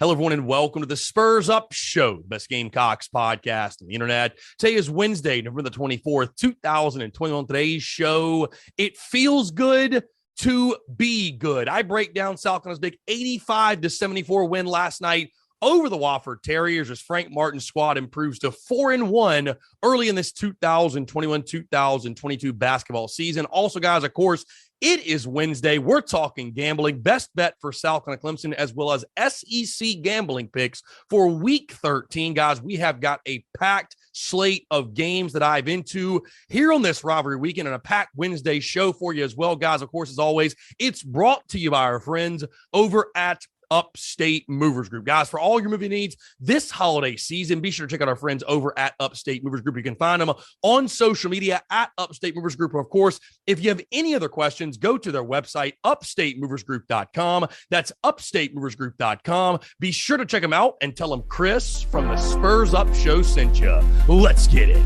Hello, everyone, and welcome to the Spurs Up Show, the best Gamecocks podcast on the internet. Today is Wednesday, November the 24th, 2021. Today's show, it feels good to be good. I break down South Carolina's big 85-74 win last night over the Wofford Terriers as Frank Martin's squad improves to 4-1 early in this 2021-2022 basketball season. Also, guys, of course, it is Wednesday. We're talking gambling, best bet for South Carolina Clemson, as well as SEC gambling picks for Week 13. Guys, we have got a packed slate of games to dive into here on this rivalry weekend and a packed Wednesday show for you as well. Guys, of course, as always, it's brought to you by our friends over at Upstate Movers Group. Guys, for all your movie needs this holiday season, be sure to check out our friends over at Upstate Movers Group. You can find them on social media at Upstate Movers Group. Of course, if you have any other questions, go to their website, upstatemoversgroup.com. That's upstatemoversgroup.com. Be sure to check them out and tell them Chris from the Spurs Up Show sent you. Let's get it.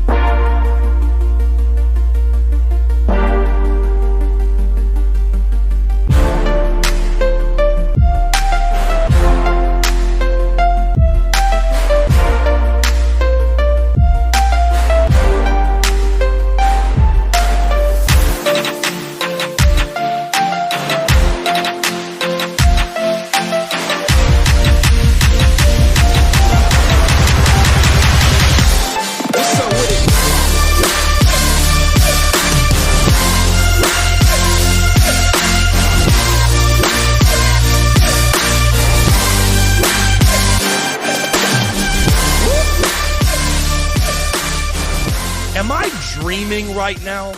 Right now,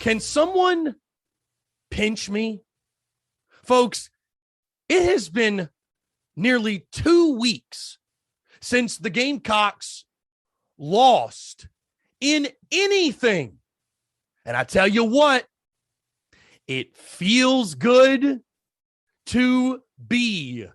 can someone pinch me? Folks, it has been nearly 2 weeks since the Gamecocks lost in anything. And I tell you what, it feels good to be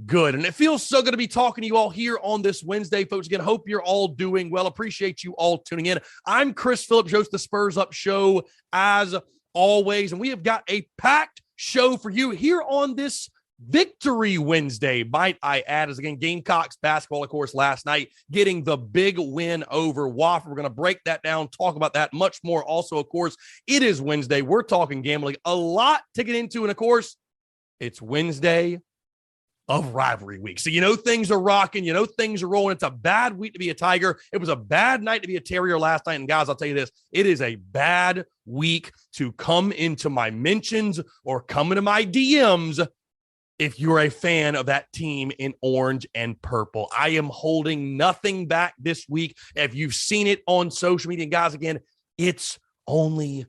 good. And it feels so good to be talking to you all here on this Wednesday, folks. Again, hope you're all doing well. Appreciate you all tuning in. I'm Chris Phillips, host of the Spurs Up Show, as always. And we have got a packed show for you here on this Victory Wednesday, might I add, as again, Gamecocks basketball, of course, last night, getting the big win over Wofford. We're going to break that down, talk about that much more. Also, of course, it is Wednesday. We're talking gambling, a lot to get into. And of course, it's Wednesday of rivalry week. So, things are rocking, things are rolling. It's a bad week to be a Tiger. It was a bad night to be a Terrier last night. And guys, I'll tell you this, it is a bad week to come into my mentions or come into my DMs if you're a fan of that team in orange and purple. I am holding nothing back this week. If you've seen it on social media, guys, again, it's only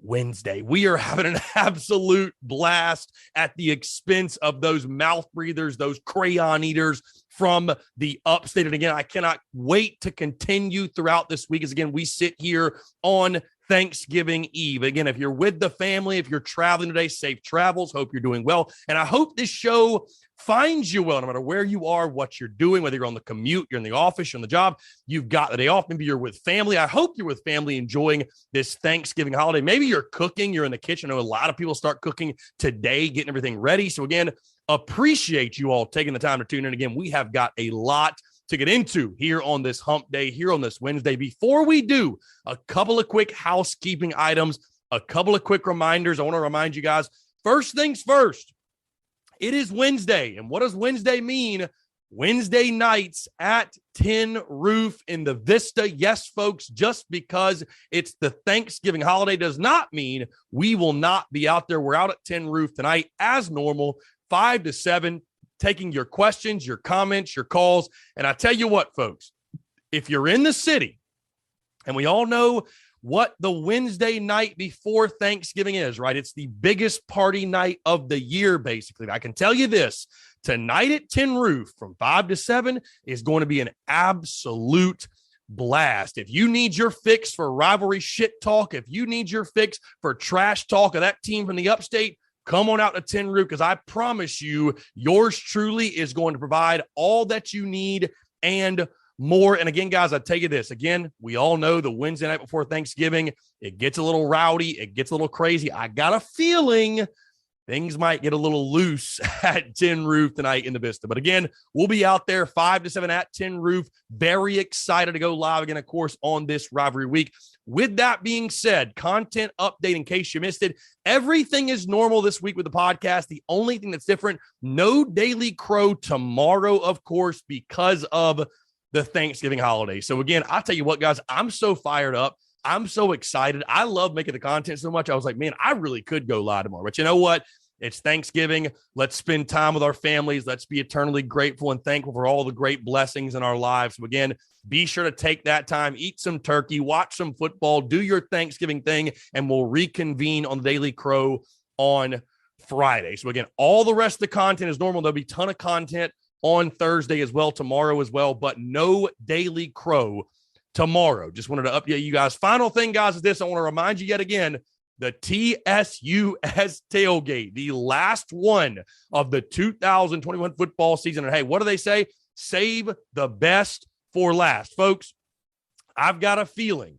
Wednesday. We are having an absolute blast at the expense of those mouth breathers, those crayon eaters from the upstate. And again, I cannot wait to continue throughout this week as, again, we sit here on Thanksgiving Eve. Again, if you're with the family, if you're traveling today, safe travels. Hope you're doing well. And I hope this show finds you well, no matter where you are, what you're doing, whether you're on the commute, you're in the office, you're on the job, you've got the day off. Maybe you're with family. I hope you're with family enjoying this Thanksgiving holiday. Maybe you're cooking, you're in the kitchen. I know a lot of people start cooking today, getting everything ready. So again, appreciate you all taking the time to tune in. Again, we have got a lot to get into here on this hump day, here on this Wednesday. Before we do, a couple of quick housekeeping items, a couple of quick reminders. I want to remind you guys, first things first, it is Wednesday. And what does Wednesday mean? Wednesday nights at Tin Roof in the Vista. Yes, folks, just because it's the Thanksgiving holiday does not mean we will not be out there. We're out at Tin Roof tonight as normal, 5 to 7, taking your questions, your comments, your calls. And I tell you what, folks, if you're in the city, and we all know what the Wednesday night before Thanksgiving is, right? It's the biggest party night of the year, basically. I can tell you this, tonight at Tin Roof from 5 to 7 is going to be an absolute blast. If you need your fix for rivalry shit talk, if you need your fix for trash talk of that team from the upstate, come on out to Tin Roof, because I promise you, yours truly is going to provide all that you need and more. And again, guys, I tell you this, again, we all know the Wednesday night before Thanksgiving, it gets a little rowdy. It gets a little crazy. I got a feeling things might get a little loose at Tin Roof tonight in the Vista. But again, we'll be out there 5 to 7 at Tin Roof. Very excited to go live again, of course, on this rivalry week. With that being said, content update in case you missed it. Everything is normal this week with the podcast. The only thing that's different, no Daily Crow tomorrow, of course, because of the Thanksgiving holiday. So again, I'll tell you what, guys, I'm so fired up. I'm so excited. I love making the content so much. I was like, man, I really could go live tomorrow. But you know what? It's Thanksgiving. Let's spend time with our families. Let's be eternally grateful and thankful for all the great blessings in our lives. So again, be sure to take that time, eat some turkey, watch some football, do your Thanksgiving thing, and we'll reconvene on the Daily Crow on Friday. So again, all the rest of the content is normal. There'll be a ton of content on Thursday as well, tomorrow as well, but no Daily Crow tomorrow. Just wanted to update you guys. Final thing, guys, is this. I want to remind you yet again, the TSUS tailgate, the last one of the 2021 football season. And hey, what do they say? Save the best for last. Folks, I've got a feeling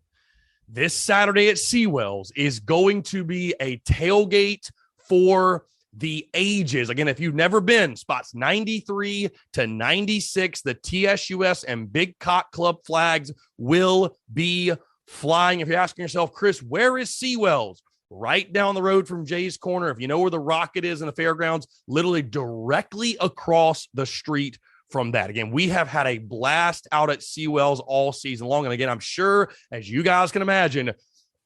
this Saturday at Seawells is going to be a tailgate for the ages. Again, if you've never been, spots 93 to 96, the TSUS and Big Cock Club flags will be flying. If you're asking yourself, Chris, where is Seawells? Right down the road from Jay's Corner. If you know where the Rocket is in the fairgrounds, literally directly across the street from that. Again, we have had a blast out at Seawells all season long. And again, I'm sure, as you guys can imagine,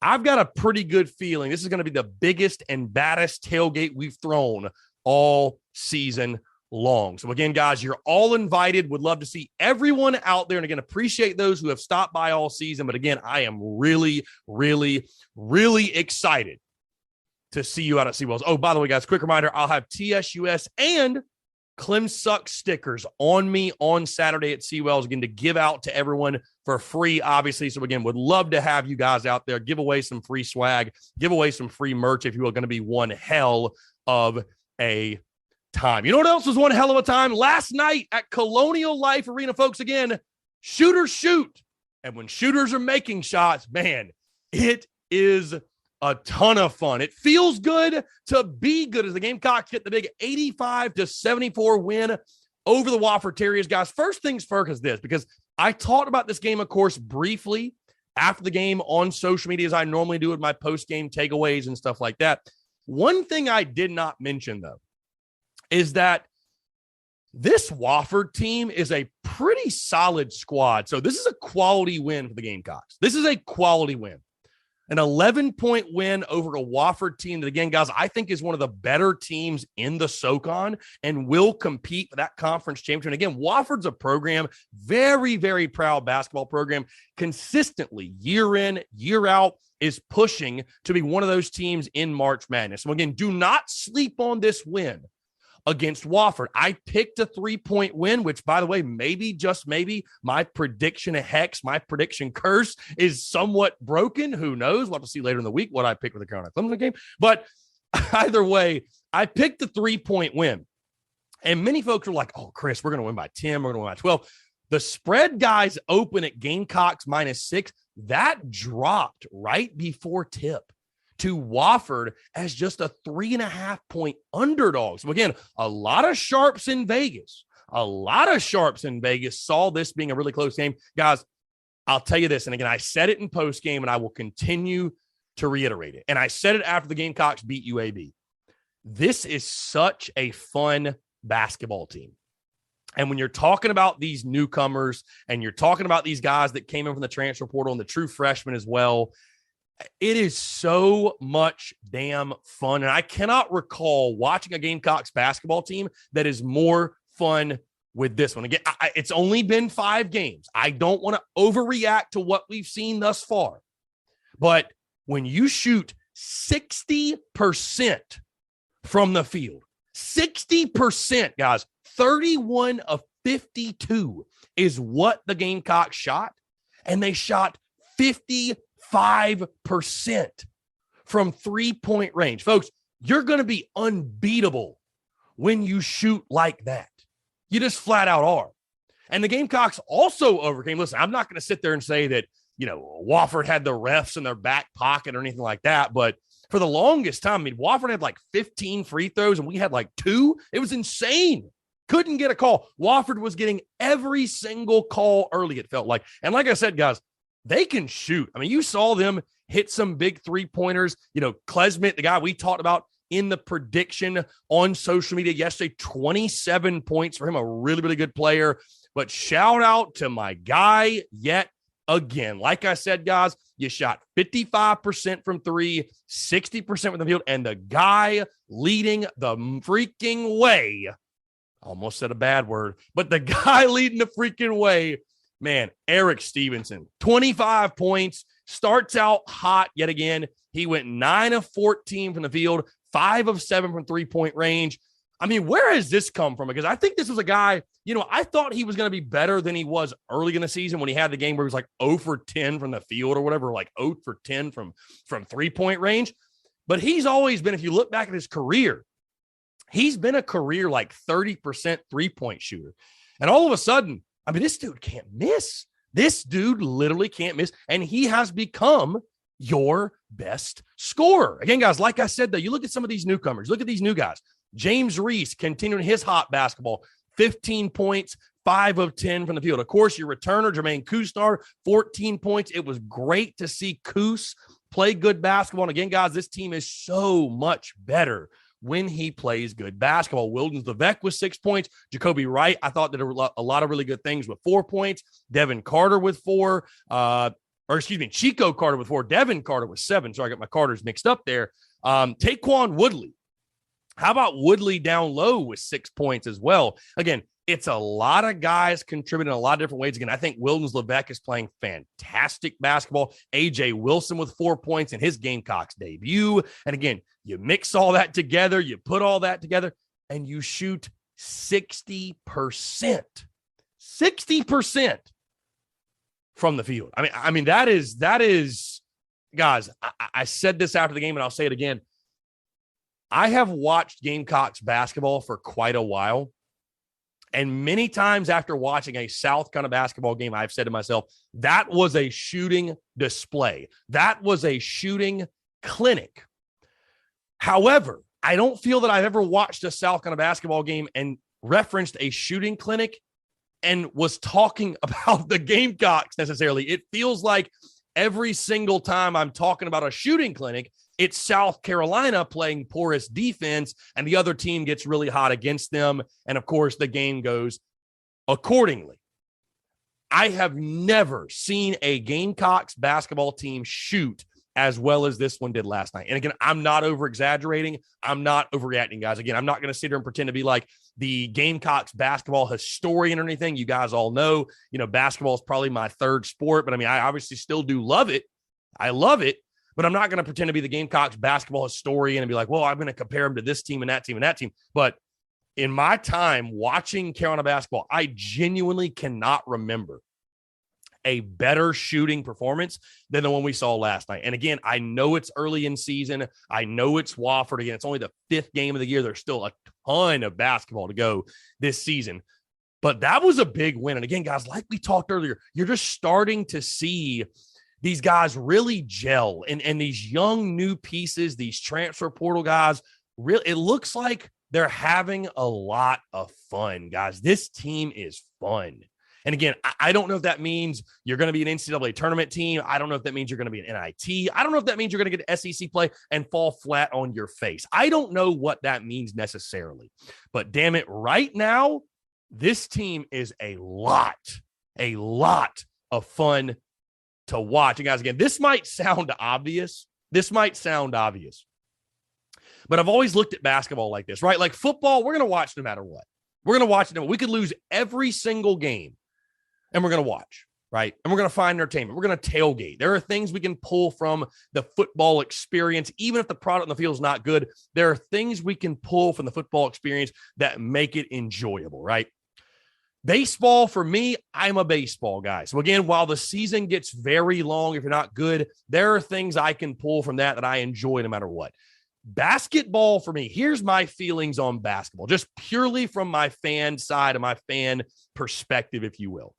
I've got a pretty good feeling this is going to be the biggest and baddest tailgate we've thrown all season long. So again, guys, you're all invited. Would love to see everyone out there. And again, appreciate those who have stopped by all season. But again, I am really, really, really excited to see you out at Seawells. Oh, by the way, guys, quick reminder, I'll have TSUS and Clem Suck stickers on me on Saturday at Seawells, again, to give out to everyone for free, obviously. So again, would love to have you guys out there, give away some free swag, give away some free merch, if you will. Going to be one hell of a time. You know what else was one hell of a time? Last night at Colonial Life Arena, folks. Again, shooters shoot. And when shooters are making shots, man, it is a ton of fun. It feels good to be good as the Gamecocks get the big 85-74 win over the Wofford Terriers. Guys, first things first is this, because I talked about this game, of course, briefly after the game on social media, as I normally do with my post-game takeaways and stuff like that. One thing I did not mention, though, is that this Wofford team is a pretty solid squad. So this is a quality win for the Gamecocks. This is a quality win. An 11-point win over a Wofford team that, again, guys, I think is one of the better teams in the SoCon and will compete for that conference championship. And again, Wofford's a program, very, very proud basketball program, consistently year in, year out, is pushing to be one of those teams in March Madness. So again, do not sleep on this win against Wofford. I picked a 3-point win, which, by the way, maybe, just maybe, my prediction hex, my prediction curse is somewhat broken. Who knows? We'll have to see later in the week what I picked for the Carolina Clemson game. But either way, I picked the 3-point win. And many folks are like, oh, Chris, we're going to win by 10. We're going to win by 12. The spread, guys, open at Gamecocks -6. That dropped right before tip to Wofford as just a 3.5-point underdog. So again, a lot of sharps in Vegas. A lot of sharps in Vegas saw this being a really close game. Guys, I'll tell you this, and again, I said it in post-game, and I will continue to reiterate it. And I said it after the Gamecocks beat UAB. This is such a fun basketball team. And when you're talking about these newcomers and you're talking about these guys that came in from the transfer portal and the true freshmen as well, it is so much damn fun. And I cannot recall watching a Gamecocks basketball team that is more fun with this one. Again, it's only been 5 games. I don't want to overreact to what we've seen thus far. But when you shoot 60% from the field, 60%, guys, 31 of 52 is what the Gamecocks shot. And they shot 55% from 3-point range. Folks, you're going to be unbeatable when you shoot like that. You just flat out are. And the Gamecocks also overcame. Listen, I'm not going to sit there and say that, Wofford had the refs in their back pocket or anything like that, but for the longest time. I mean, Wofford had like 15 free throws and we had like 2. It was insane. Couldn't get a call. Wofford was getting every single call early, it felt like. And like I said, guys, they can shoot. I mean, you saw them hit some big 3-pointers. You know, Klesmit, the guy we talked about in the prediction on social media yesterday, 27 points for him, a really, really good player. But shout out to my guy yet again. Like I said, guys, you shot 55% from 3, 60% from the field, and the guy leading the freaking way, almost said a bad word, but the guy leading the freaking way, man, Eric Stevenson, 25 points, starts out hot yet again. He went 9 of 14 from the field, 5 of 7 from 3-point range. I mean, where has this come from? Because I think this was a guy, you know, I thought he was going to be better than he was early in the season when he had the game where he was like 0 for 10 from the field or whatever, like 0 for 10 from 3-point range. But he's always been, if you look back at his career, he's been a career like 30% 3-point shooter. And all of a sudden, I mean, this dude can't miss. This dude literally can't miss. And he has become your best scorer. Again, guys, like I said, though, you look at some of these newcomers, look at these new guys. James Reese continuing his hot basketball, 15 points, 5 of 10 from the field. Of course, your returner, Jermaine Kusnar, 14 points. It was great to see Kus play good basketball. And again, guys, this team is so much better when he plays good basketball. Williams-Brice with 6 points. Jacoby Wright, I thought did a lot of really good things with 4 points. Devin Carter with 4. Chico Carter with 4. Devin Carter with 7. So I got my Carters mixed up there. Taquan Woodley. How about Woodley down low with 6 points as well? Again, it's a lot of guys contributing in a lot of different ways. Again, I think Williams-Brice is playing fantastic basketball. A.J. Wilson with 4 points in his Gamecocks debut. And again, you mix all that together, you put all that together, and you shoot 60%. 60% from the field. I mean, that is, guys, I said this after the game and I'll say it again. I have watched Gamecocks basketball for quite a while. And many times after watching a South kind of basketball game, I've said to myself, that was a shooting display. That was a shooting clinic. However, I don't feel that I've ever watched a South kind of basketball game and referenced a shooting clinic and was talking about the Gamecocks necessarily. It feels like every single time I'm talking about a shooting clinic, it's South Carolina playing porous defense, and the other team gets really hot against them. And, of course, the game goes accordingly. I have never seen a Gamecocks basketball team shoot as well as this one did last night. And, again, I'm not over-exaggerating. I'm not overreacting, guys. Again, I'm not going to sit here and pretend to be like the Gamecocks basketball historian or anything. You guys all know, basketball is probably my third sport. But, I obviously still do love it. I love it. But I'm not going to pretend to be the Gamecocks basketball historian and be like, well, I'm going to compare them to this team and that team and that team. But in my time watching Carolina basketball, I genuinely cannot remember a better shooting performance than the one we saw last night. And again, I know it's early in season. I know it's Wofford. Again, it's only the 5th game of the year. There's still a ton of basketball to go this season. But that was a big win. And again, guys, like we talked earlier, you're just starting to see these guys really gel, and these young new pieces, these transfer portal guys, really, it looks like they're having a lot of fun, guys. This team is fun. And again, I don't know if that means you're going to be an NCAA tournament team. I don't know if that means you're going to be an NIT. I don't know if that means you're going to get SEC play and fall flat on your face. I don't know what that means necessarily. But damn it, right now, this team is a lot of fun to watch. And guys, again, this might sound obvious. But I've always looked at basketball like this, right? Like football, we're going to watch no matter what. We're going to watch it. We could lose every single game, and we're going to watch, right? And we're going to find entertainment. We're going to tailgate. There are things we can pull from the football experience. Even if the product on the field is not good, there are things we can pull from the football experience that make it enjoyable, right? Baseball, for me, I'm a baseball guy. So again, while the season gets very long, if you're not good, there are things I can pull from that I enjoy no matter what. Basketball, for me, here's my feelings on basketball, just purely from my fan side of my fan perspective, if you will.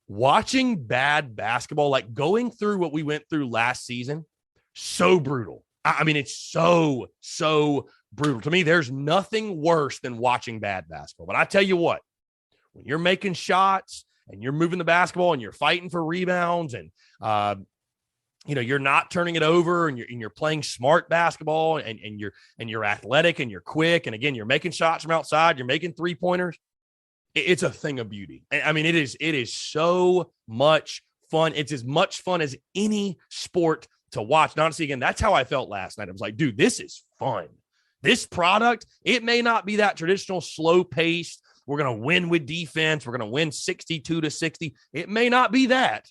Watching bad basketball, like going through what we went through last season, so brutal. I mean, it's so brutal. To me, there's nothing worse than watching bad basketball. But I tell you what, when you're making shots and you're moving the basketball and you're fighting for rebounds and, you're not turning it over and you're playing smart basketball and you're athletic and you're quick. And again, you're making shots from outside, you're making 3-pointers. It's a thing of beauty. I mean, it is so much fun. It's as much fun as any sport to watch. And honestly, again, that's how I felt last night. I was like, dude, this is fun. This product, it may not be that traditional slow paced. We're going to win with defense. We're going to win 62-60. It may not be that.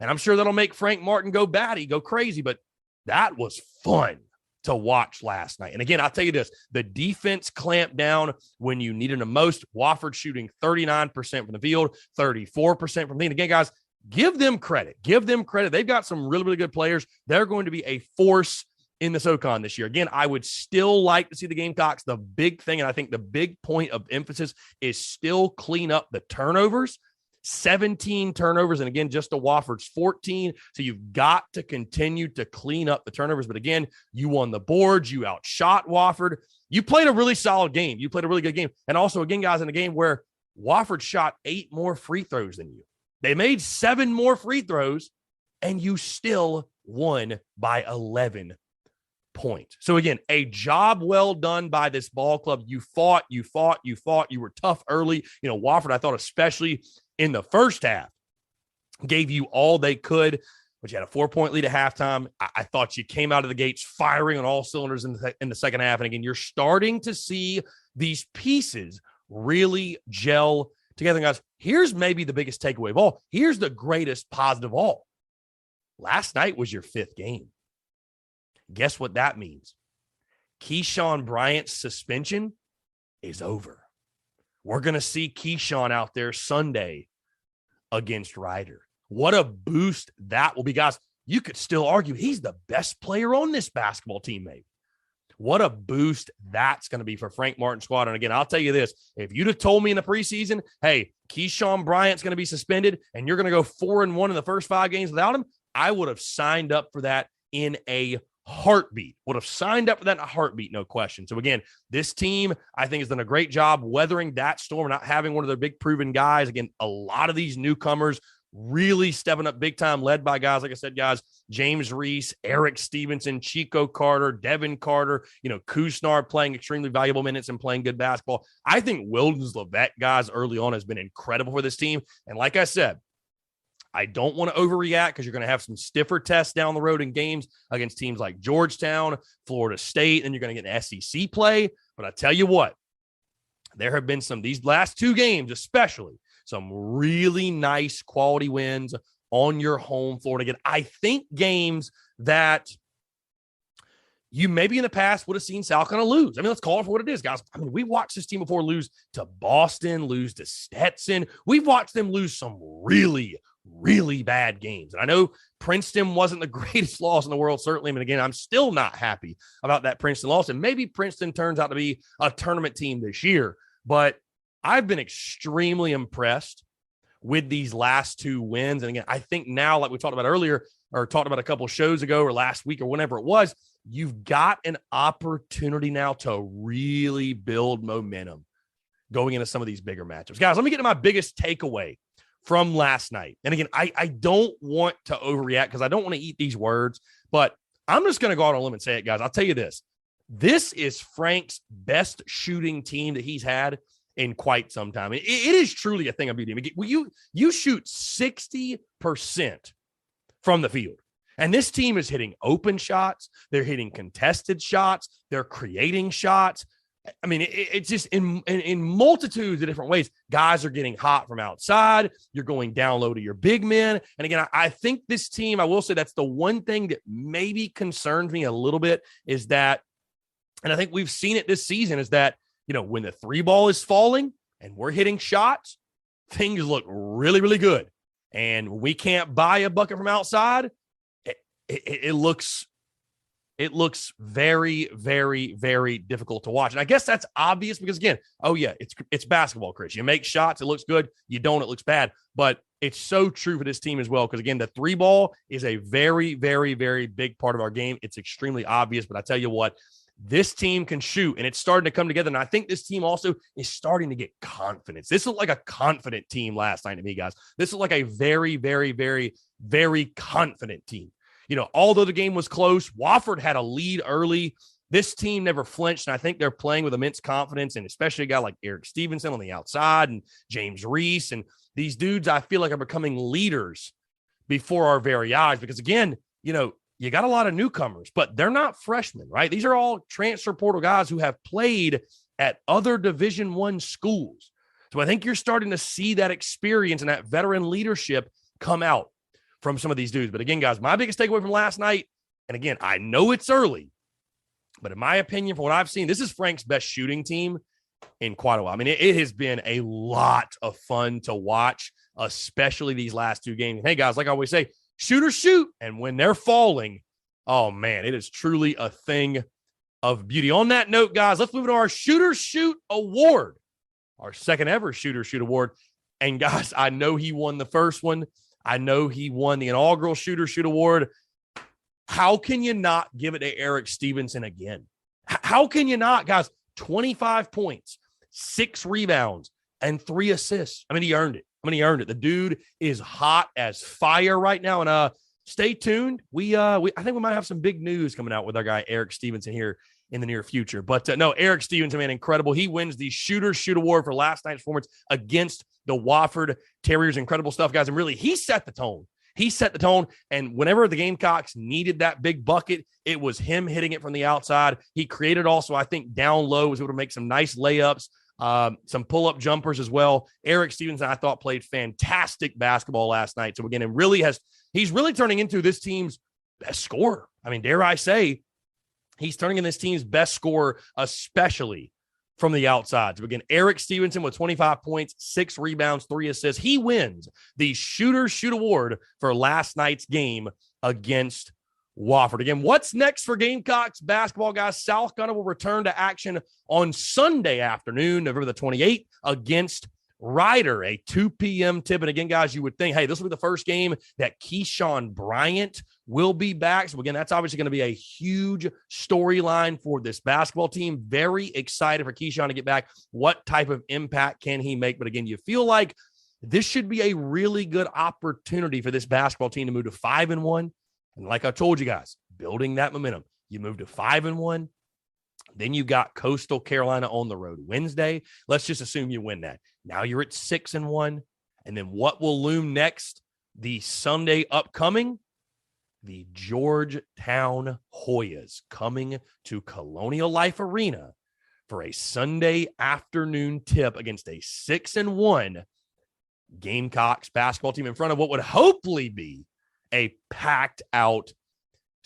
And I'm sure that'll make Frank Martin go batty, go crazy, but that was fun to watch last night. And again, I'll tell you this, the defense clamped down when you needed them most. Wofford shooting 39% from the field, 34% from the. Again, guys, give them credit. Give them credit. They've got some really, really good players. They're going to be a force in the SoCon this year. Again, I would still like to see the Gamecocks. The big thing, and I think the big point of emphasis is still clean up the turnovers. 17 turnovers, and again, just to Wofford's 14. So you've got to continue to clean up the turnovers. But again, you won the boards. You outshot Wofford. You played a really solid game. You played a really good game. And also, again, guys, in a game where Wofford shot 8 more free throws than you. They made 7 more free throws, and you still won by 11 points. So again, a job well done by this ball club. You fought. You were tough early. Wofford, I thought, especially in the first half, gave you all they could, but you had a 4-point lead at halftime. I thought you came out of the gates firing on all cylinders in the second half. And again, you're starting to see these pieces really gel together. Guys, here's maybe the biggest takeaway of all. Here's the greatest positive of all. Last night was your 5th game. Guess what that means? Keyshawn Bryant's suspension is over. We're going to see Keyshawn out there Sunday against Ryder. What a boost that will be. Guys, you could still argue he's the best player on this basketball team, maybe. What a boost that's going to be for Frank Martin's squad. And again, I'll tell you this. If you'd have told me in the preseason, hey, Keyshawn Bryant's going to be suspended and you're going to go 4-1 in the first 5 games without him, I would have signed up for that in a heartbeat. Would have signed up for that in a heartbeat, no question. So again, this team, I think, has done a great job weathering that storm, not having one of their big proven guys. Again, a lot of these newcomers really stepping up big time, led by guys, like I said, guys, James Reese, Eric Stevenson, Chico Carter, Devin Carter, Kusnar playing extremely valuable minutes and playing good basketball. I think Wildens Levesque, guys, early on has been incredible for this team. And like I said, I don't want to overreact because you're going to have some stiffer tests down the road in games against teams like Georgetown, Florida State, and you're going to get an SEC play. But I tell you what, there have been these last 2 games, especially some really nice quality wins on your home floor. Again, I think games that you maybe in the past would have seen South Carolina lose. I mean, let's call it for what it is, guys. I mean, we watched this team before lose to Boston, lose to Stetson. We've watched them lose some really, really bad games. And I know Princeton wasn't the greatest loss in the world, certainly. I mean, again, I'm still not happy about that Princeton loss. And maybe Princeton turns out to be a tournament team this year. But I've been extremely impressed with these last 2 wins. And again, I think now, like we talked about earlier, or talked about a couple of shows ago or last week or whenever it was, you've got an opportunity now to really build momentum going into some of these bigger matchups. Guys, let me get to my biggest takeaway from last night. And again, I don't want to overreact because I don't want to eat these words, but I'm just going to go out on a limb and say it, guys. I'll tell you this. This is Frank's best shooting team that he's had in quite some time. It is truly a thing of beauty. You shoot 60% from the field. And this team is hitting open shots. They're hitting contested shots. They're creating shots. I mean, it's just in multitudes of different ways. Guys are getting hot from outside. You're going down low to your big men. And again, I think this team, I will say that's the one thing that maybe concerns me a little bit is that, and I think we've seen it this season, is that, when the 3 ball is falling and we're hitting shots, things look really, really good. And we can't buy a bucket from outside. It looks very, very, very difficult to watch. And I guess that's obvious because, again, it's basketball, Chris. You make shots, it looks good. You don't, it looks bad. But It's so true for this team as well. Because again, the 3-ball is a very, very, very big part of our game. It's extremely obvious, but I tell you what, this team can shoot, and it's starting to come together. And I think this team also is starting to get confidence. This looked like a confident team last night to me, guys. This looked like a very, very, very, very confident team. You know, although the game was close, Wofford had a lead early. This team never flinched, and I think they're playing with immense confidence, and especially a guy like Eric Stevenson on the outside and James Reese. And these dudes, I feel like, are becoming leaders before our very eyes because, again, you know, you got a lot of newcomers, but they're not freshmen, right? These are all transfer portal guys who have played at other Division I schools. So I think you're starting to see that experience and that veteran leadership come out from some of these dudes. But again, guys, my biggest takeaway from last night, and again, I know it's early, but in my opinion, from what I've seen, this is Frank's best shooting team in quite a while. I mean, it has been a lot of fun to watch, especially these last two games. Hey, guys, like I always say, shooters shoot. And when they're falling, oh, man, it is truly a thing of beauty. On that note, guys, let's move to our Shooter Shoot Award, our second ever Shooter Shoot Award. And, guys, I know he won the first one. I know he won the inaugural Shooter Shoot Award. How can you not give it to Eric Stevenson again? How can you not, guys? 25 points, 6 rebounds, and 3 assists. I mean, he earned it. The dude is hot as fire right now. And stay tuned. I think we might have some big news coming out with our guy Eric Stevenson here in the near future. But no, Eric Stevenson, man, incredible. He wins the Shooter Shoot Award for last night's performance against the Wofford Terriers. Incredible stuff, guys. And really, he set the tone. And whenever the Gamecocks needed that big bucket, it was him hitting it from the outside. He created also, I think, down low, was able to make some nice layups, some pull-up jumpers as well. Eric Stevenson, I thought, played fantastic basketball last night. So again, he's really turning into this team's best scorer. I mean, dare I say, he's turning in this team's best scorer, especially from the outside. So again, Eric Stevenson with 25 points, 6 rebounds, 3 assists. He wins the Shooter Shoot Award for last night's game against Wofford. Again, what's next for Gamecocks basketball, guys? South Gunner will return to action on Sunday afternoon, November the 28th, against Rider, a 2 p.m. tip. And again, guys, you would think, hey, this will be the first game that Keyshawn Bryant will be back. So again, that's obviously going to be a huge storyline for this basketball team. Very excited for Keyshawn to get back. What type of impact can he make? But again, you feel like this should be a really good opportunity for this basketball team to move to 5-1. And like I told you guys, building that momentum, you move to 5-1. Then you got Coastal Carolina on the road Wednesday. Let's just assume you win that. Now you're at 6-1. And then what will loom next? The Sunday upcoming, the Georgetown Hoyas coming to Colonial Life Arena for a Sunday afternoon tip against a 6-1 Gamecocks basketball team in front of what would hopefully be a packed out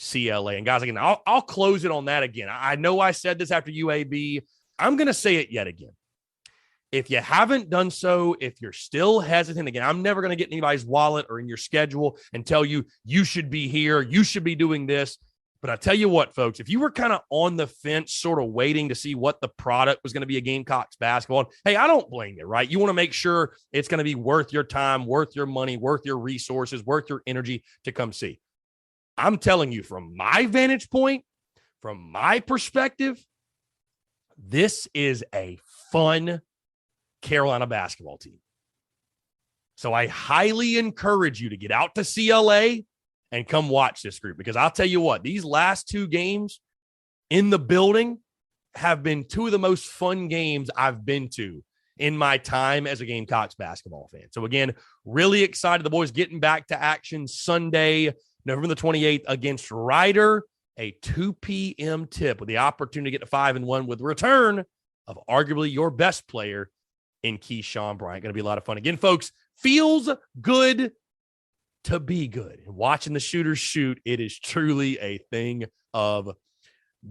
CLA. And guys, again, I'll close it on that again. I know I said this after UAB. I'm going to say it yet again. If you haven't done so, if you're still hesitant, again, I'm never going to get in anybody's wallet or in your schedule and tell you, you should be here, you should be doing this. But I tell you what, folks, if you were kind of on the fence, sort of waiting to see what the product was going to be a Gamecocks basketball, hey, I don't blame you, right? You want to make sure it's going to be worth your time, worth your money, worth your resources, worth your energy to come see. I'm telling you, from my vantage point, from my perspective, this is a fun Carolina basketball team. So I highly encourage you to get out to CLA and come watch this group, because I'll tell you what, these last 2 games in the building have been 2 of the most fun games I've been to in my time as a Gamecocks basketball fan. So again, really excited. The boys getting back to action Sunday, November the 28th against Rider, a 2 p.m. tip with the opportunity to get to 5-1 with the return of arguably your best player in Keyshawn Bryant. Going to be a lot of fun. Again, folks, feels good to be good. And watching the shooters shoot, it is truly a thing of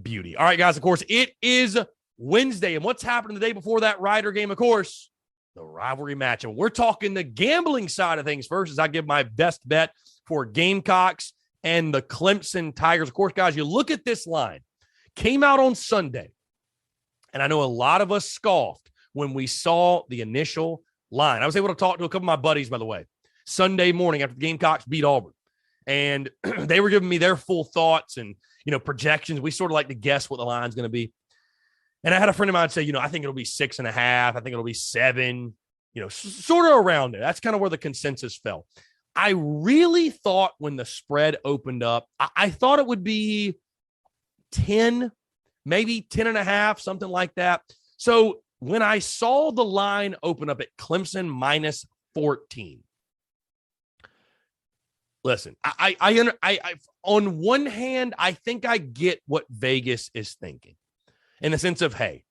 beauty. All right, guys, of course, it is Wednesday. And what's happening the day before that Rider game? Of course, the rivalry matchup. We're talking the gambling side of things first, as I give my best bet for Gamecocks and the Clemson Tigers. Of course, guys, you look at this line. Came out on Sunday, and I know a lot of us scoffed when we saw the initial line. I was able to talk to a couple of my buddies, by the way, Sunday morning after the Gamecocks beat Auburn. And they were giving me their full thoughts and, projections. We sort of like to guess what the line's going to be. And I had a friend of mine say, I think it'll be 6.5. I think it'll be 7, sort of around there. That's kind of where the consensus fell. I really thought when the spread opened up, I thought it would be 10, maybe 10.5, something like that. So when I saw the line open up at Clemson minus 14, listen, I on one hand, I think I get what Vegas is thinking in the sense of, hey,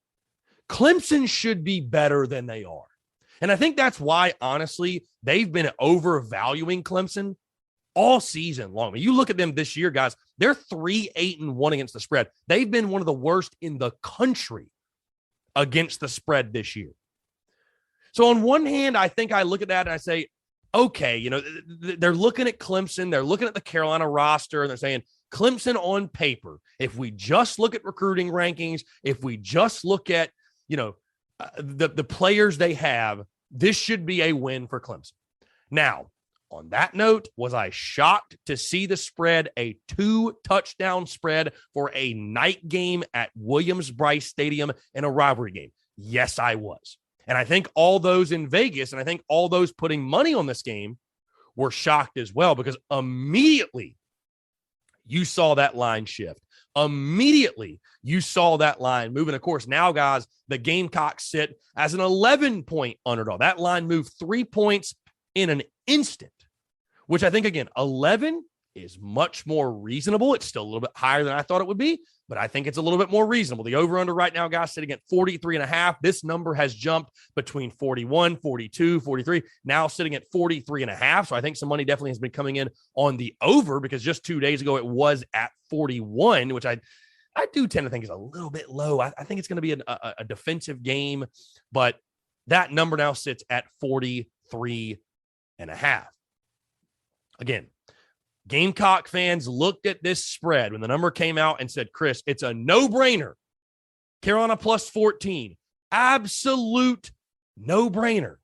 Clemson should be better than they are. And I think that's why, honestly, they've been overvaluing Clemson all season long. When you look at them this year, guys, they're 3-8-1 against the spread. They've been one of the worst in the country against the spread this year. So on one hand, I think I look at that and I say, okay, they're looking at Clemson. They're looking at the Carolina roster and they're saying, Clemson on paper, if we just look at recruiting rankings, if we just look at, the players they have, this should be a win for Clemson. Now, on that note, was I shocked to see the spread, a 2-touchdown spread for a night game at Williams-Brice Stadium in a rivalry game? Yes, I was. And I think all those in Vegas, and I think all those putting money on this game were shocked as well, because immediately you saw that line shift. Immediately you saw that line move. And of course, now, guys, the Gamecocks sit as an 11-point underdog. That line moved 3 points in an instant, which I think, again, 11 is much more reasonable. It's still a little bit higher than I thought it would be, but I think it's a little bit more reasonable. The over-under right now, guys, sitting at 43.5. This number has jumped between 41, 42, 43, now sitting at 43.5. So I think some money definitely has been coming in on the over, because just 2 days ago it was at 41, which I do tend to think is a little bit low. I think it's going to be a defensive game, but that number now sits at 43.5. Again, Gamecock fans looked at this spread when the number came out and said, Chris, it's a no-brainer. Carolina plus 14. Absolute no-brainer.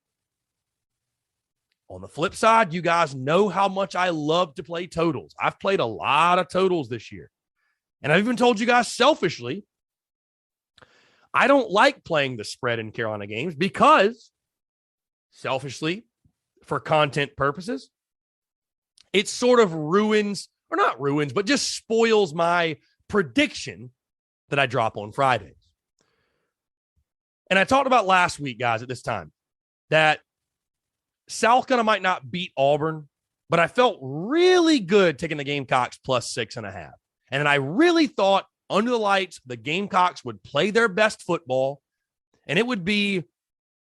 On the flip side, you guys know how much I love to play totals. I've played a lot of totals this year. And I've even told you guys selfishly, I don't like playing the spread in Carolina games because, selfishly, for content purposes, it sort of ruins, or not ruins, but just spoils my prediction that I drop on Fridays. And I talked about last week, guys, at this time, that South Carolina might not beat Auburn, but I felt really good taking the Gamecocks plus 6.5. And then I really thought under the lights, the Gamecocks would play their best football, and it would be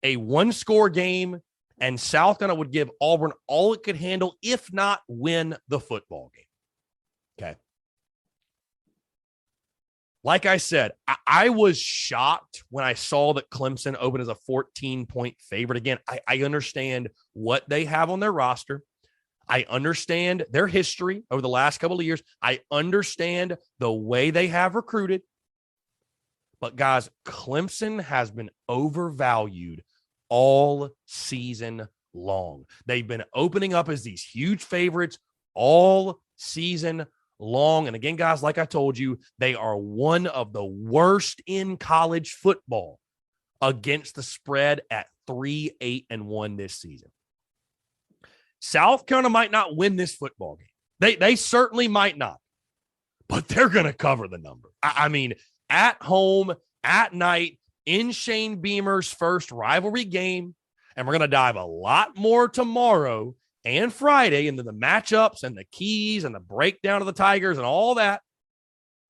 a one-score game, and South Carolina would give Auburn all it could handle, if not win the football game. Okay. Like I said, I was shocked when I saw that Clemson opened as a 14-point favorite. Again, I understand what they have on their roster. I understand their history over the last couple of years. I understand the way they have recruited. But, guys, Clemson has been overvalued all season long. They've been opening up as these huge favorites all season long. And again, guys, like I told you, they are one of the worst in college football against the spread at 3-8-1 this season. South Carolina might not win this football game. They certainly might not, but they're going to cover the number. I mean, at home, at night, in Shane Beamer's first rivalry game, and we're going to dive a lot more tomorrow and Friday into the matchups and the keys and the breakdown of the Tigers and all that.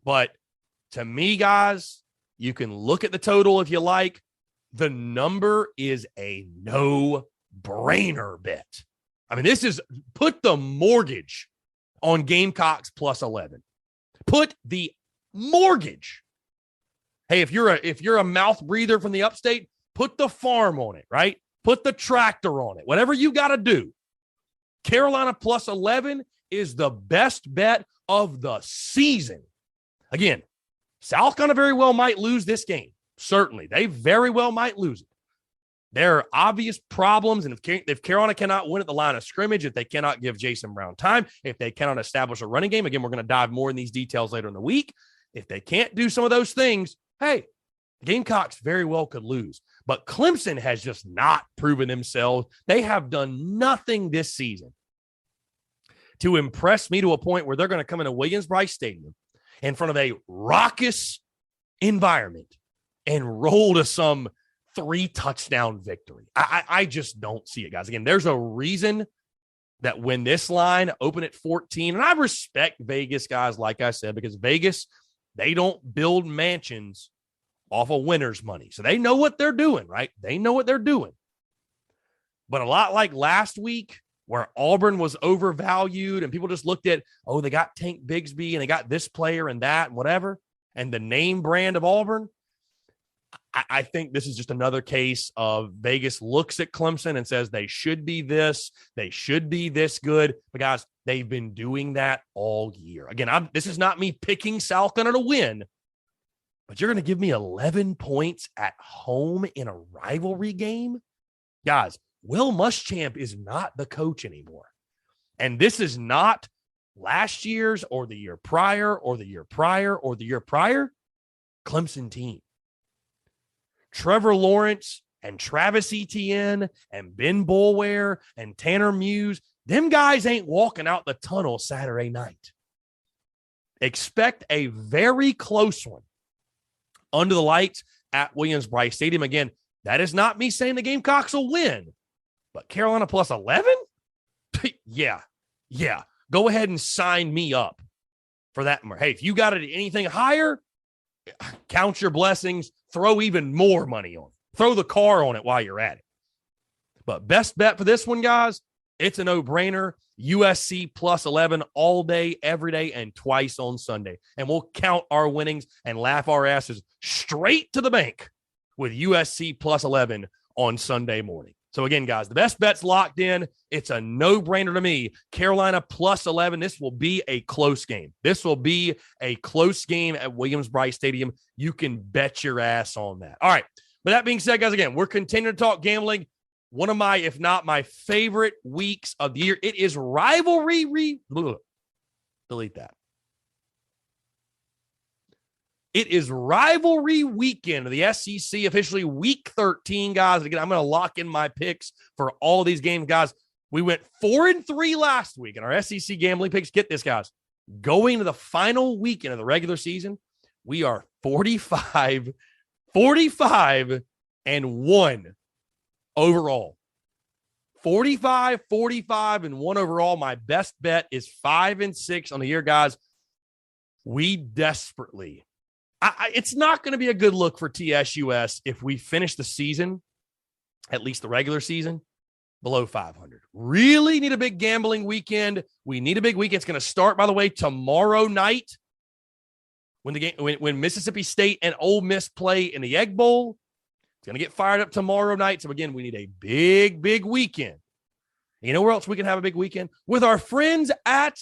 But to me, guys, you can look at the total if you like. The number is a no-brainer bet. I mean, this is put the mortgage on Gamecocks plus 11. Put the mortgage. Hey, if you're a mouth breather from the upstate, put the farm on it, right? Put the tractor on it. Whatever you got to do. Carolina plus 11 is the best bet of the season. Again, South Carolina very well might lose this game. Certainly. They very well might lose it. There are obvious problems, and if Carolina cannot win at the line of scrimmage, if they cannot give Jason Brown time, if they cannot establish a running game, again, we're going to dive more in these details later in the week. If they can't do some of those things, hey, Gamecocks very well could lose. But Clemson has just not proven themselves. They have done nothing this season to impress me to a point where they're going to come into Williams-Brice Stadium in front of a raucous environment and roll to some 3-touchdown victory. I just don't see it, guys. Again, there's a reason that when this line opened at 14, and I respect Vegas, guys, like I said, because Vegas, they don't build mansions off of winners' money. So they know what they're doing, right? They know what they're doing. But a lot like last week, where Auburn was overvalued and people just looked at, oh, they got Tank Bigsby and they got this player and that and whatever, and the name brand of Auburn, I think this is just another case of Vegas looks at Clemson and says they should be this good. But guys, they've been doing that all year. Again, this is not me picking South Carolina to win, but you're going to give me 11 points at home in a rivalry game? Guys, Will Muschamp is not the coach anymore. And this is not last year's or the year prior or the year prior or the year prior Clemson team. Trevor Lawrence and Travis Etienne and Ben Boulware and Tanner Muse, them guys ain't walking out the tunnel Saturday night. Expect a very close one under the lights at Williams-Brice Stadium. Again, that is not me saying the Gamecocks will win, but Carolina plus 11? Yeah. Go ahead and sign me up for that. Hey, if you got it at anything higher, count your blessings, throw even more money on it. Throw the car on it while you're at it. But best bet for this one, guys, it's a no-brainer. USC plus 11 all day, every day, and twice on Sunday. And we'll count our winnings and laugh our asses straight to the bank with USC plus 11 on Sunday morning. So again, guys, the best bet's locked in. It's a no-brainer to me. Carolina plus 11. This will be a close game. This will be a close game at Williams-Brice Stadium. You can bet your ass on that. All right. But that being said, guys, again, we're continuing to talk gambling. One of my, if not my favorite weeks of the year. It is rivalry. Delete that. It is rivalry weekend of the SEC, officially week 13, guys. Again, I'm going to lock in my picks for all these games, guys. We went 4-3 last week in our SEC gambling picks. Get this, guys. Going to the final weekend of the regular season, we are 45-1 overall. 45-1 overall. My best bet is 5-6 on the year, guys. We desperately... it's not going to be a good look for TSUS if we finish the season, at least the regular season, below 500. Really need a big gambling weekend. We need a big weekend. It's going to start, by the way, tomorrow night when Mississippi State and Ole Miss play in the Egg Bowl. It's going to get fired up tomorrow night. So, again, we need a big weekend. And you know where else we can have a big weekend? With our friends at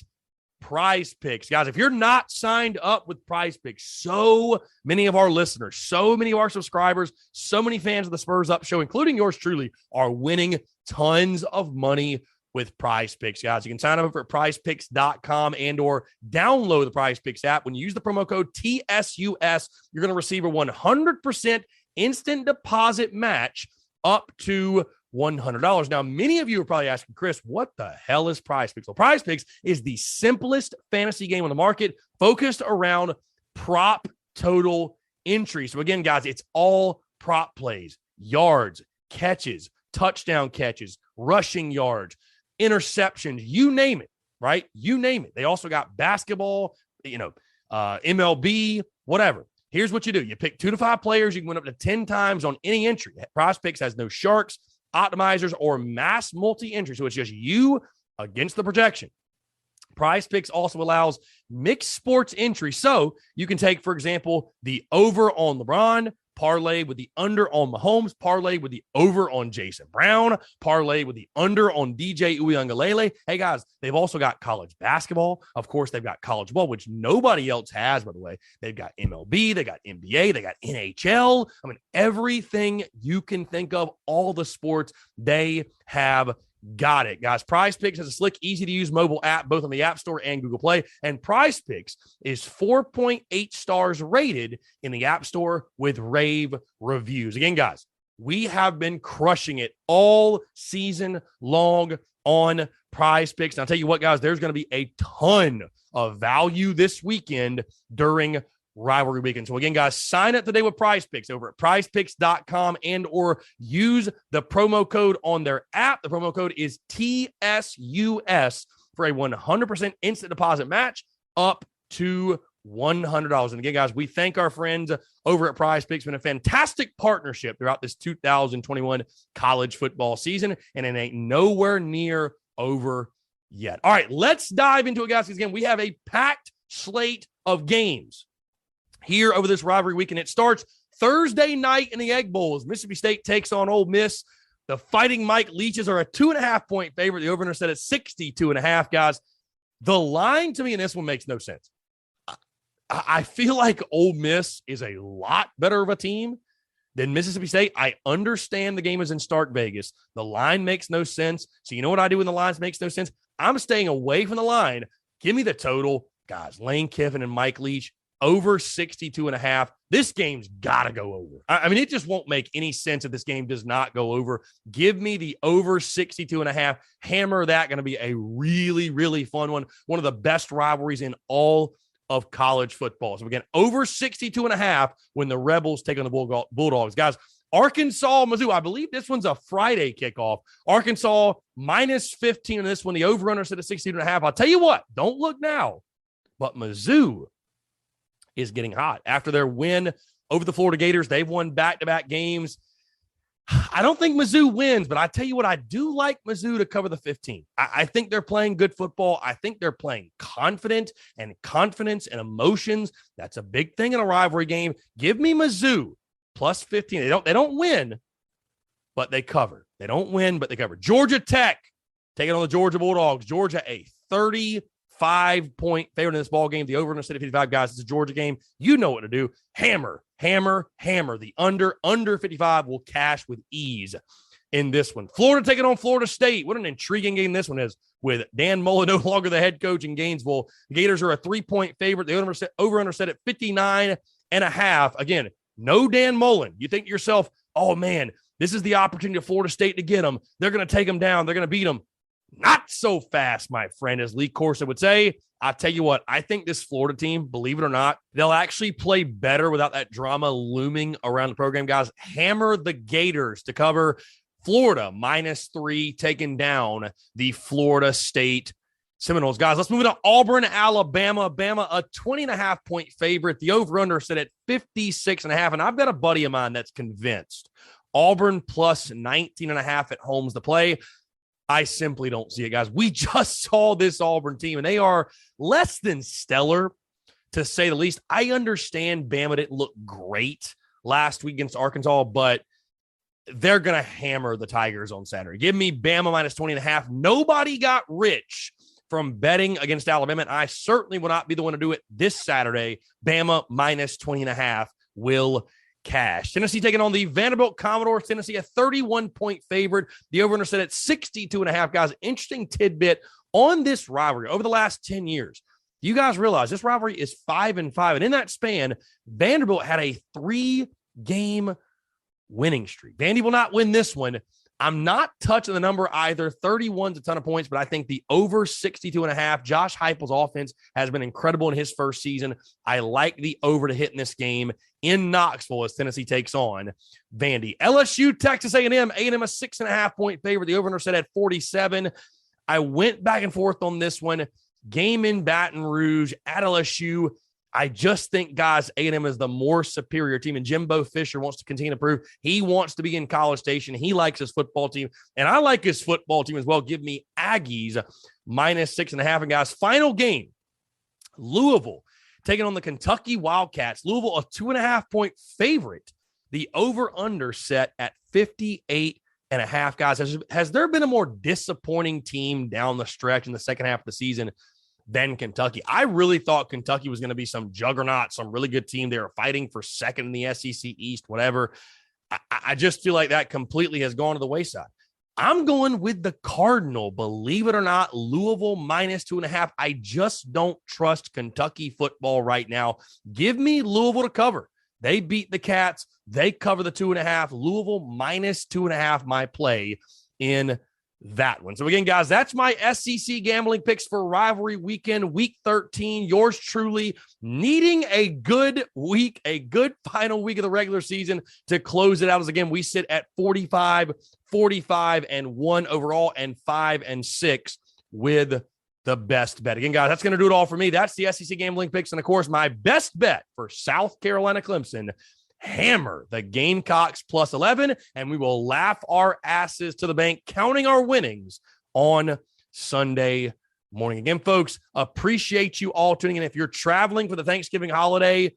Prize Picks. Guys, if you're not signed up with Prize Picks, so many of our listeners, so many of our subscribers, so many fans of the Spurs Up Show, including yours truly, are winning tons of money with Prize Picks. Guys, you can sign up over at prizepicks.com and or download the Prize Picks app. When you use the promo code TSUS, you're going to receive a 100% instant deposit match up to $100. Now, many of you are probably asking, Chris, what the hell is Prize Picks? Well, Prize Picks is the simplest fantasy game on the market, focused around prop total entry. So again, guys, it's all prop plays, yards, catches, touchdown catches, rushing yards, interceptions, you name it, right? You name it. They also got basketball, MLB, whatever. Here's what you do. You pick 2 to 5 players. You can win up to 10 times on any entry. Prize Picks has no sharks, optimizers, or mass multi-entry. So it's just you against the projection. Prize Picks also allows mixed sports entry. So you can take, for example, the over on LeBron, parlay with the under on Mahomes, parlay with the over on Jason Brown, parlay with the under on DJ Uiagalelei. Hey, guys, they've also got college basketball. Of course, they've got college ball, which nobody else has, by the way. They've got MLB, they got NBA, they got NHL. I mean, everything you can think of, all the sports, they have got it, guys. Prize Picks has a slick, easy-to-use mobile app, both on the App Store and Google Play. And Prize Picks is 4.8 stars rated in the App Store with rave reviews. Again, guys, we have been crushing it all season long on Prize Picks. And I'll tell you what, guys, there's going to be a ton of value this weekend during rivalry weekend. So again, guys, sign up today with Prize Picks over at prizepicks.com and or use the promo code on their app. The promo code is TSUS for a 100% instant deposit match up to $100. And again, guys, we thank our friends over at Prize Picks. It's been a fantastic partnership throughout this 2021 college football season, and it ain't nowhere near over yet. All right, let's dive into it, guys, because again, we have a packed slate of games here over this rivalry weekend. It starts Thursday night in the Egg Bowl as Mississippi State takes on Ole Miss. The Fighting Mike Leaches are a 2.5-point favorite. The over-under set at 62.5, guys. The line to me in this one makes no sense. I feel like Ole Miss is a lot better of a team than Mississippi State. I understand the game is in Stark Vegas. The line makes no sense. So you know what I do when the lines makes no sense? I'm staying away from the line. Give me the total. Guys, Lane Kiffin and Mike Leach, over 62.5. This game's got to go over. I mean, it just won't make any sense if this game does not go over. Give me the over 62.5. Hammer that. Going to be a really, really fun one. One of the best rivalries in all of college football. So again, over 62.5 when the Rebels take on the Bulldogs. Guys, Arkansas, Mizzou, I believe this one's a Friday kickoff. Arkansas minus 15 in this one. The over-under set at 62.5. I'll tell you what, don't look now, but Mizzou is getting hot. After their win over the Florida Gators, they've won back-to-back games. I don't think Mizzou wins, but I tell you what, I do like Mizzou to cover the 15. I think they're playing good football. I think they're playing confident, and confidence and emotions, that's a big thing in a rivalry game. Give me Mizzou plus 15. They don't win, but they cover. They don't win, but they cover. Georgia Tech taking on the Georgia Bulldogs. Georgia, a 35-point favorite in this ball game. The over under set at 55, guys. It's a Georgia game. You know what to do. Hammer, hammer, hammer. The under 55 will cash with ease in this one. Florida taking on Florida State. What an intriguing game this one is with Dan Mullen no longer the head coach in Gainesville. The Gators are a 3-point favorite. The over under set at 59.5. Again, no Dan Mullen. You think to yourself, oh man, this is the opportunity of Florida State to get them. They're going to take them down. They're going to beat them. Not so fast, my friend, as Lee Corso would say. I tell you what, I think this Florida team, believe it or not, they'll actually play better without that drama looming around the program, guys. Hammer the Gators to cover. Florida -3, taking down the Florida State Seminoles. Guys, let's move to Auburn, Alabama. Bama, a 20.5-point favorite. The over-under set at 56.5. And I've got a buddy of mine that's convinced Auburn plus 19.5 at home's the play. I simply don't see it, guys. We just saw this Auburn team, and they are less than stellar, to say the least. I understand Bama didn't look great last week against Arkansas, but they're going to hammer the Tigers on Saturday. Give me Bama minus 20.5. Nobody got rich from betting against Alabama, and I certainly will not be the one to do it this Saturday. Bama minus 20.5 will cash. Tennessee taking on the Vanderbilt Commodores. Tennessee, a 31-point favorite. The over-under set at 62.5. Guys, interesting tidbit on this rivalry over the last 10 years. You guys realize this rivalry is 5-5, and in that span, Vanderbilt had a 3-game winning streak. Vandy will not win this one. I'm not touching the number either. 31's a ton of points, but I think the over 62.5. Josh Heupel's offense has been incredible in his first season. I like the over to hit in this game in Knoxville as Tennessee takes on Vandy. LSU, Texas A&M. A&M a 6.5-point favorite. The over-under set at 47. I went back and forth on this one. Game in Baton Rouge at LSU. I just think, guys, A&M is the more superior team, and Jimbo Fisher wants to continue to prove he wants to be in College Station. He likes his football team, and I like his football team as well. Give me Aggies minus 6.5. And, guys, final game, Louisville taking on the Kentucky Wildcats. Louisville, a 2.5-point favorite. The over-under set at 58.5. Guys, has there been a more disappointing team down the stretch in the second half of the season than Kentucky? I really thought Kentucky was going to be some juggernaut, some really good team. They were fighting for second in the SEC East, whatever. I just feel like that completely has gone to the wayside. I'm going with the Cardinal, believe it or not, Louisville -2.5. I just don't trust Kentucky football right now. Give me Louisville to cover. They beat the Cats. They cover the 2.5. Louisville -2.5, my play in that one. So again, guys, that's my SEC gambling picks for rivalry weekend, week 13. Yours truly needing a good week, a good final week of the regular season to close it out. As again, we sit at 45, 45-1 overall, and 5-6 with the best bet. Again, guys, that's going to do it all for me. That's the SEC gambling picks. And of course, my best bet for South Carolina Clemson: hammer the Gamecocks +11, and we will laugh our asses to the bank, counting our winnings on Sunday morning. Again, folks, appreciate you all tuning in. If you're traveling for the Thanksgiving holiday,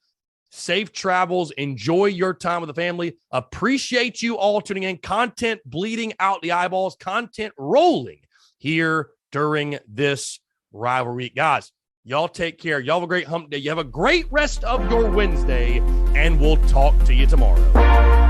safe travels. Enjoy your time with the family. Appreciate you all tuning in. Content bleeding out the eyeballs, content rolling here during this rivalry week. Guys, y'all take care. Y'all have a great hump day. You have a great rest of your Wednesday, and we'll talk to you tomorrow.